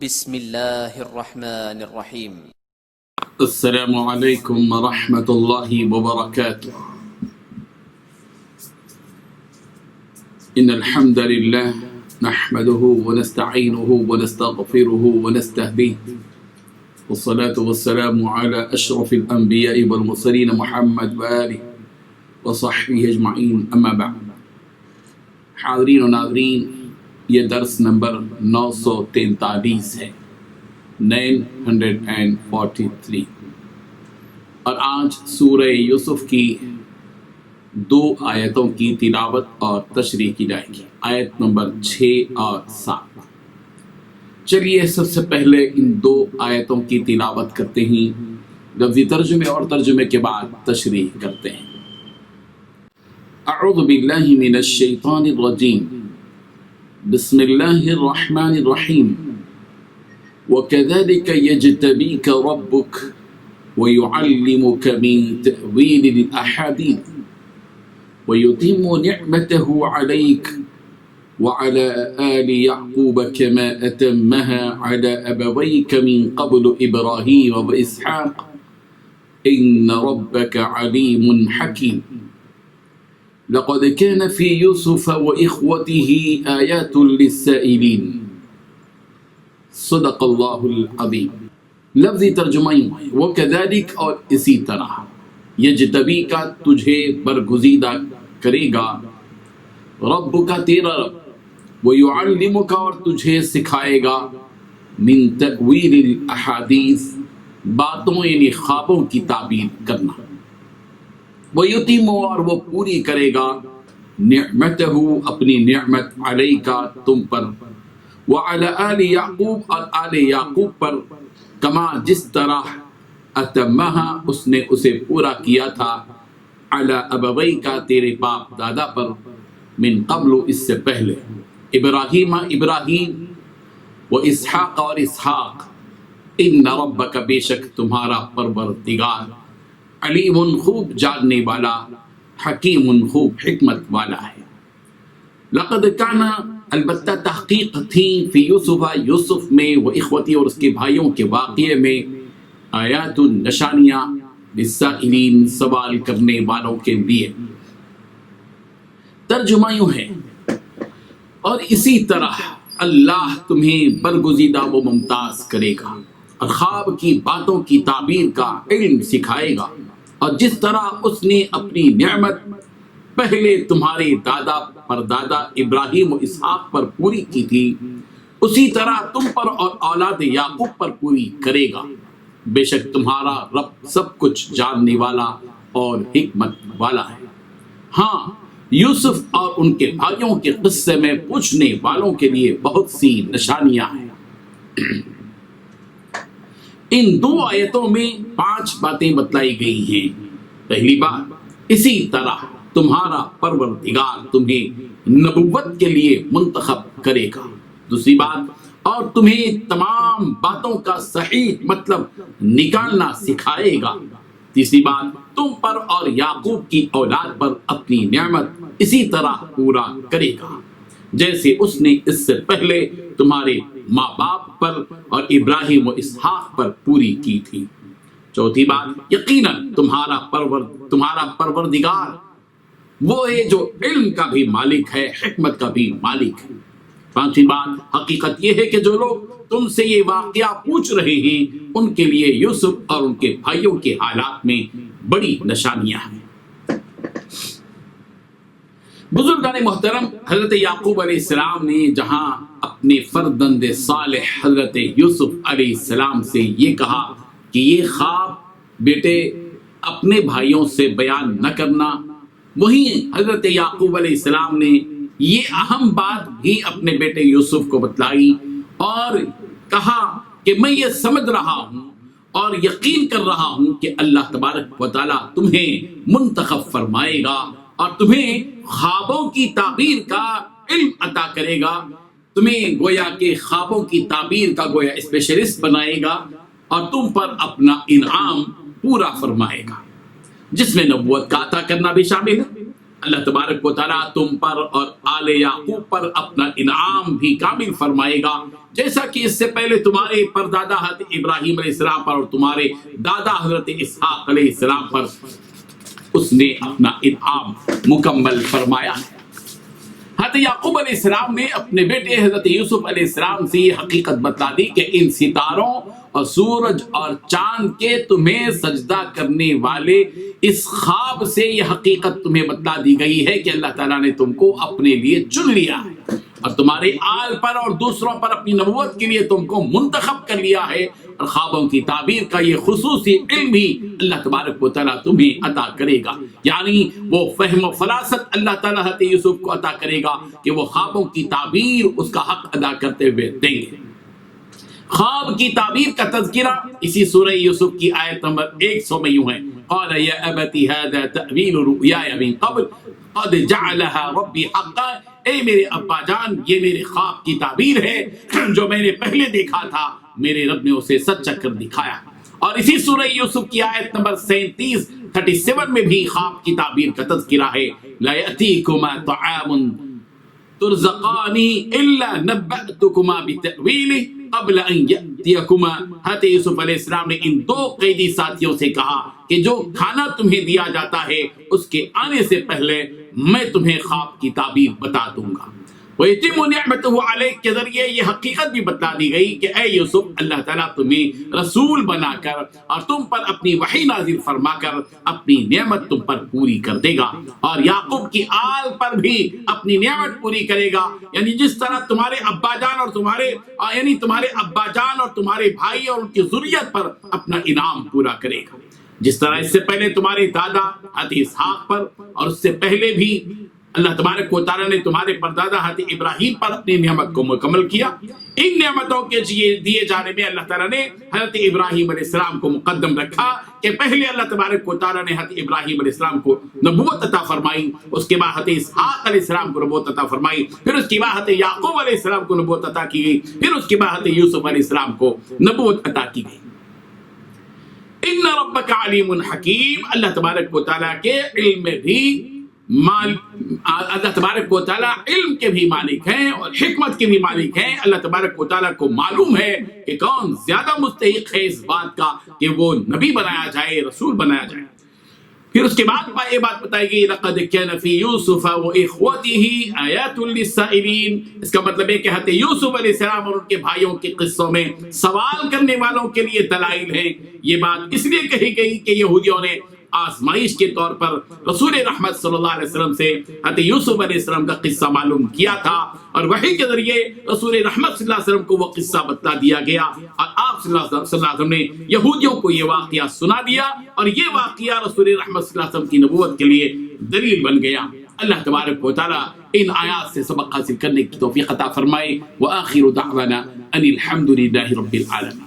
بسم الله الرحمن الرحيم. السلام عليكم ورحمة الله وبركاته. إن الحمد لله نحمده ونستعينه ونستغفره ونستهديه، والصلاة والسلام على أشرف الأنبياء والمرسلين محمد وآله وصحبه أجمعين، أما بعد. حاضرین و ناظرین، یہ درس نمبر 943 ہے، 943، اور آج سورہ یوسف کی 2 آیتوں کی تلاوت اور تشریح کی جائے گی، آیت نمبر 6 اور 7۔ چلیے سب سے پہلے ان 2 آیتوں کی تلاوت کرتے ہیں، لفظی ترجمے اور ترجمے کے بعد تشریح کرتے ہیں۔ اعوذ باللہ من الشیطان الرجیم، بسم اللہ الرحمن الرحیم۔ وَكَذَلِكَ يَجْتَبِيكَ رَبُّكَ وَيُعَلِّمُكَ مِن تَأْوِيلِ الْأَحَادِيثِ وَيُتِمُّ نِعْمَتَهُ عَلَيْكَ وَعَلَى آلِ يَعْقُوبَ كَمَا أَتَمَّهَا عَلَى أَبَوَيْكَ مِن قَبْلُ إِبْرَاهِيمَ وَإِسْحَاقَ إِنَّ رَبَّكَ عَلِيمٌ حَكِيمٌ۔ لقد كان في يوسف وإخوته آيات للسائلين۔ صدق اللہ العظیم۔ لفظی ترجمہ وَكَذَلِكَ، اور اسی طرح، یجتبی کا تجھے برگزیدہ کرے گا، رب کا تیرا رب، وَيُعَلِّمُكَ، اور تجھے سکھائے گا، من تأویل الاحادیث، باتوں یعنی خوابوں کی تعبیر کرنا، وَيُتِمُّ، اور وہ پوری کرے گا، نعمتہ، اپنی نعمت، علیکا، تم پر، وعلی آل یعقوب، اور آل یعقوب پر، کما، جس طرح، اتمہا، اس نے اسے پورا کیا تھا، علی ابویکا، تیرے باپ دادا پر، من قبل، اس سے پہلے، ابراہیم، ابراہیم، و اسحاق، اور اسحاق، ان ربک، بے شک تمہارا پروردگار، علیم، خوب جاننے والا، حکیم، خوب حکمت والا ہے۔ لقد کان، البتہ تحقیق تھی، فی یوسف، یوسف میں، و اخوتی، اور اس کے بھائیوں کے واقعے میں، آیات، نشانیاں، للسائلین، سوال کرنے والوں کے لیے۔ ترجمہ یوں ہے، اور اسی طرح اللہ تمہیں برگزیدہ و ممتاز کرے گا، اور خواب کی باتوں کی تعبیر کا علم سکھائے گا، اور جس طرح اس نے اپنی نعمت پہلے تمہارے دادا پردادا ابراہیم و اسحاق پر پوری کی تھی، اسی طرح تم پر اور اولاد یعقوب پر پوری کرے گا۔ بے شک تمہارا رب سب کچھ جاننے والا اور حکمت والا ہے۔ ہاں، یوسف اور ان کے بھائیوں کے قصے میں پوچھنے والوں کے لیے بہت سی نشانیاں ہیں۔ ان 2 آیتوں میں 5 باتیں بتلائی گئی ہیں۔ پہلی بات، اسی طرح تمہارا پروردگار تمہیں نبوت کے لیے منتخب کرے گا۔ دوسری بات، اور تمہیں تمام باتوں کا صحیح مطلب نکالنا سکھائے گا۔ تیسری بات، تم پر اور یعقوب کی اولاد پر اپنی نعمت اسی طرح پورا کرے گا جیسے اس نے اس سے پہلے تمہارے ماں باپ پر اور ابراہیم و اسحاق پر پوری کی تھی۔ چوتھی بات، یقیناً تمہارا پروردگار وہ ہے جو علم کا بھی مالک ہے، حکمت کا بھی مالک ہے۔ پانچویں بات، حقیقت یہ ہے کہ جو لوگ تم سے یہ واقعہ پوچھ رہے ہیں ان کے لیے یوسف اور ان کے بھائیوں کے حالات میں بڑی نشانیاں ہیں۔ بزرگان محترم، حضرت یعقوب علیہ السلام نے جہاں اپنے فرزند صالح حضرت یوسف علیہ السلام سے یہ کہا کہ یہ خواب بیٹے اپنے بھائیوں سے بیان نہ کرنا، وہیں حضرت یعقوب علیہ السلام نے یہ اہم بات بھی اپنے بیٹے یوسف کو بتلائی اور کہا کہ میں یہ سمجھ رہا ہوں اور یقین کر رہا ہوں کہ اللہ تبارک و تعالیٰ تمہیں منتخب فرمائے گا اور تمہیں خوابوں کی تعبیر کا علم عطا کرے گا، تمہیں گویا کہ خوابوں کی تعبیر کا گویا اسپیشلسٹ بنائے گا اور تم پر اپنا انعام پورا فرمائے گا، جس میں نبوت کا عطا کرنا بھی شامل ہے اللہ تبارک و تعالیٰ تم پر اور آل یعقوب پر اپنا انعام بھی کامل فرمائے گا، جیسا کہ اس سے پہلے تمہارے پردادا حضرت ابراہیم علیہ السلام پر اور تمہارے دادا حضرت اسحاق علیہ السلام پر اس نے اپنا انعام مکمل فرمایا ہے۔ حضرت یعقوب علیہ السلام نے اپنے بیٹے حضرت یوسف علیہ السلام سے یہ حقیقت بتلا دی کہ ان ستاروں اور سورج اور چاند کے تمہیں سجدہ کرنے والے اس خواب سے یہ حقیقت تمہیں بتلا دی گئی ہے کہ اللہ تعالیٰ نے تم کو اپنے لیے چن لیا ہے اور تمہارے آل پر اور دوسروں پر اپنی نبوت کے لیے تم کو منتخب کر لیا ہے، اور خوابوں کی تعبیر کا یہ خصوصی علم بھی اللہ تبارک و تعالیٰ تمہیں عطا کرے گا، یعنی وہ فہم و فراست اللہ تعالیٰ حضرت یوسف کو عطا کرے گا کہ وہ خوابوں کی تعبیر اس کا حق ادا کرتے ہوئے دیں گے۔ خواب کی تعبیر کا تذکرہ اسی سورہ یوسف کی آیت نمبر 100 میں یوں ہے، قال یا ابتی ھذا تأویل رؤیای من قبل قد جعلها ربی حقا، اے میرے ابا جان یہ میرے خواب کی تعبیر ہے جو میں نے پہلے دیکھا تھا، میرے رب نے اسے سچا کر دکھایا۔ اور اسی سورہ یوسف کی آیت نمبر 37 میں بھی خواب کی تعبیر کا تذکرہ ہے، لا یأتیکما طعام ترزقانی الا نبأتکما بتأویلہ قبل ان یأتیکما۔ حضرت یوسف علیہ السلام نے ان دو قیدی ساتھیوں سے کہا کہ جو کھانا تمہیں دیا جاتا ہے اس کے آنے سے پہلے میں تمہیں خواب کی تعبیر بتا دوں گا۔ وَيَتِمُّ نِعْمَتُهُ عَلَيْكَ کے ذریعے یہ حقیقت بھی بتلا دی گئی کہ اے یوسف اللہ تعالیٰ تمہیں رسول بنا کر اور تم پر اپنی وحی نازل فرما کر اپنی نعمت تم پر پوری کر دے گا، اور یعقوب کی آل پر بھی اپنی نعمت پوری کرے گا، یعنی جس طرح تمہارے ابا جان اور تمہارے بھائی اور ان کی ذریت پر اپنا انعام پورا کرے گا، جس طرح اس سے پہلے تمہارے دادا حضرت اسحاق پر اور اس سے پہلے بھی اللہ تبارک و تعالیٰ نے تمہارے پردادا حضرت ابراہیم پر اپنی نعمت کو مکمل کیا۔ ان نعمتوں کے دیے جانے میں اللہ تعالیٰ نے حضرت ابراہیم علیہ السلام کو مقدم رکھا کہ پہلے اللہ تبارک و تعالیٰ نے حضرت ابراہیم علیہ السلام کو نبوت عطا فرمائی، اس کے بعد حضرت اسحاق علیہ السلام کو نبوت عطا فرمائی، پھر اس کے بعد حضرت یعقوب علیہ السلام کو نبوت عطا کی گئی، پھر اس کے بعد حضرت یوسف علیہ السلام کو نبوت عطا کی گئی۔ ان ربک علیم حکیم، اللہ تبارک و تعالیٰ کے علم میں بھی اللہ تبارک و تعالیٰ علم کے بھی مالک ہیں اور حکمت کے بھی مالک ہیں۔ اللہ تبارک و تعالیٰ کو معلوم ہے کہ کون زیادہ مستحق ہے اس بات کا کہ وہ نبی بنایا جائے، رسول بنایا جائے۔ پھر اس کے بعد یہ بات بتائی گئی لقد كان في يوسف واخوته آیات للسائلین، اس کا مطلب ہے کہ حضرت یوسف علیہ السلام اور ان کے بھائیوں کے قصوں میں سوال کرنے والوں کے لیے دلائل ہیں۔ یہ بات اس لیے کہی گئی کہ یہودیوں نے آزمائش کے طور پر رسول رحمت صلی اللہ علیہ وسلم سے حضرت یوسف علیہ السلام کا قصہ معلوم کیا تھا، اور وحی کے ذریعے رسول رحمت صلی اللہ علیہ وسلم کو وہ قصہ بتلا دیا گیا، اور آپ صلی اللہ علیہ وسلم نے یہودیوں کو یہ واقعہ سنا دیا، اور یہ واقعہ رسول رحمت صلی اللہ علیہ وسلم کی نبوت کے لیے دلیل بن گیا۔ اللہ تبارک و تعالیٰ ان آیات سے سبق حاصل کرنے کی توفیق عطا فرمائے۔ وآخر دعوانا ان الحمد للہ رب العالمین۔